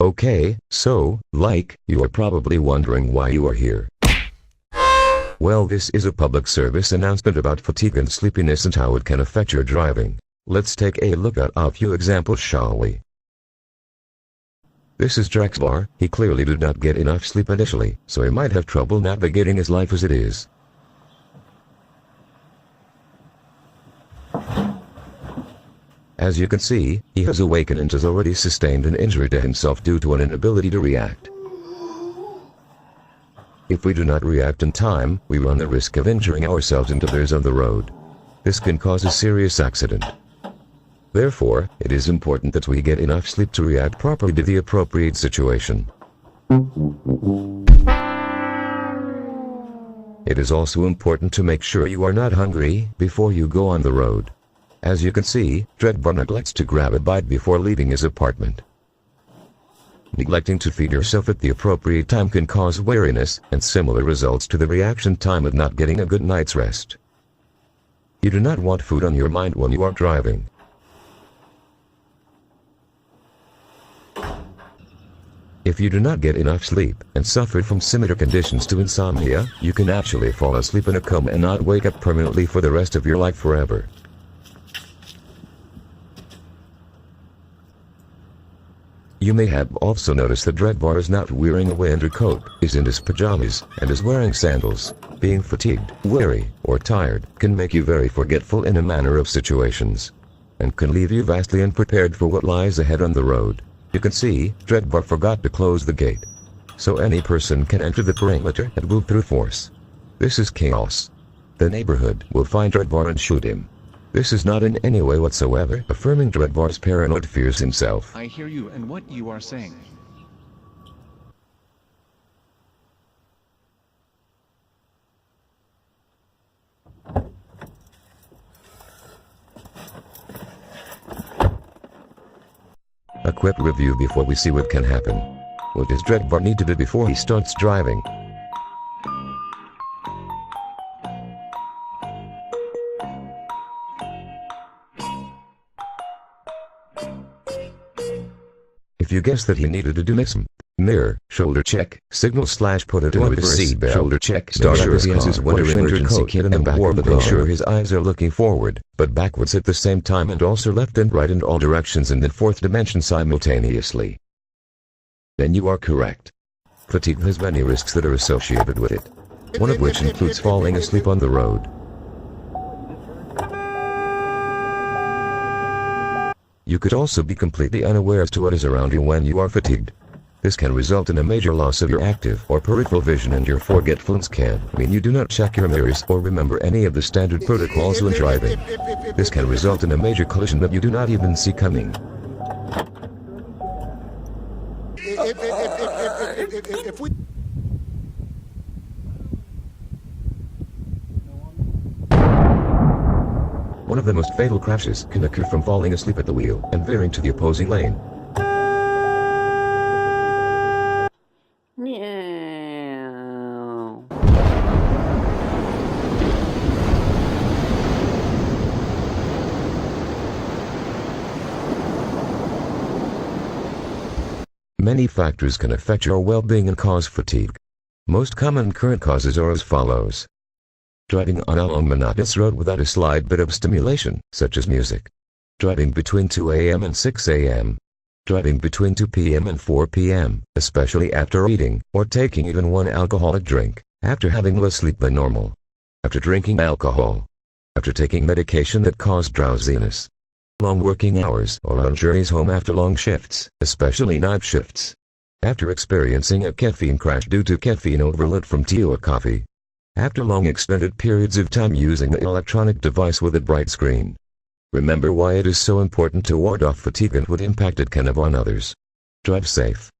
Okay, so, you are probably wondering why you are here. Well, this is a public service announcement about fatigue and sleepiness and how it can affect your driving. Let's take a look at a few examples, shall we? This is DRAGVAR. He clearly did not get enough sleep initially, so he might have trouble navigating his life as it is. As you can see, he has awakened and has already sustained an injury to himself due to an inability to react. If we do not react in time, we run the risk of injuring ourselves and others on the road. This can cause a serious accident. Therefore, it is important that we get enough sleep to react properly to the appropriate situation. It is also important to make sure you are not hungry before you go on the road. As you can see, DRAGVAR neglects to grab a bite before leaving his apartment. Neglecting to feed yourself at the appropriate time can cause weariness and similar results to the reaction time of not getting a good night's rest. You do not want food on your mind when you are driving. If you do not get enough sleep and suffer from similar conditions to insomnia, you can actually fall asleep in a coma and not wake up permanently for the rest of your life forever. You may have also noticed that DRAGVAR is not wearing a winter coat, is in his pajamas, and is wearing sandals. Being fatigued, weary, or tired can make you very forgetful in a manner of situations, and can leave you vastly unprepared for what lies ahead on the road. You can see, DRAGVAR forgot to close the gate, so any person can enter the perimeter and move through force. This is chaos. The neighborhood will find DRAGVAR and shoot him. This is not in any way whatsoever affirming DRAGVAR's paranoid fears himself. I hear you and what you are saying. A quick review before we see what can happen. What does DRAGVAR need to do before he starts driving? If you guess that he needed to do some mirror, shoulder check, signal / put it in reverse, seatbelt, shoulder check, start sure he has his winter emergency kit in the back of the car. Make sure his eyes are looking forward, but backwards at the same time, and also left and right in all directions in the fourth dimension simultaneously. Then you are correct. Fatigue has many risks that are associated with it, one of which includes falling asleep on the road. You could also be completely unaware as to what is around you when you are fatigued. This can result in a major loss of your active or peripheral vision, and your forgetfulness can mean you do not check your mirrors or remember any of the standard protocols when driving. This can result in a major collision that you do not even see coming. One of the most fatal crashes can occur from falling asleep at the wheel and veering to the opposing lane. Meow. Many factors can affect your well-being and cause fatigue. Most common current causes are as follows. Driving on a long monotonous road without a slight bit of stimulation, such as music. Driving between 2 a.m. and 6 a.m. Driving between 2 p.m. and 4 p.m., especially after eating, or taking even one alcoholic drink, after having less sleep than normal. After drinking alcohol. After taking medication that cause drowsiness. Long working hours or on journeys home after long shifts, especially night shifts. After experiencing a caffeine crash due to caffeine overload from tea or coffee. After long extended periods of time using an electronic device with a bright screen. Remember why it is so important to ward off fatigue and what impact it can have on others. Drive safe.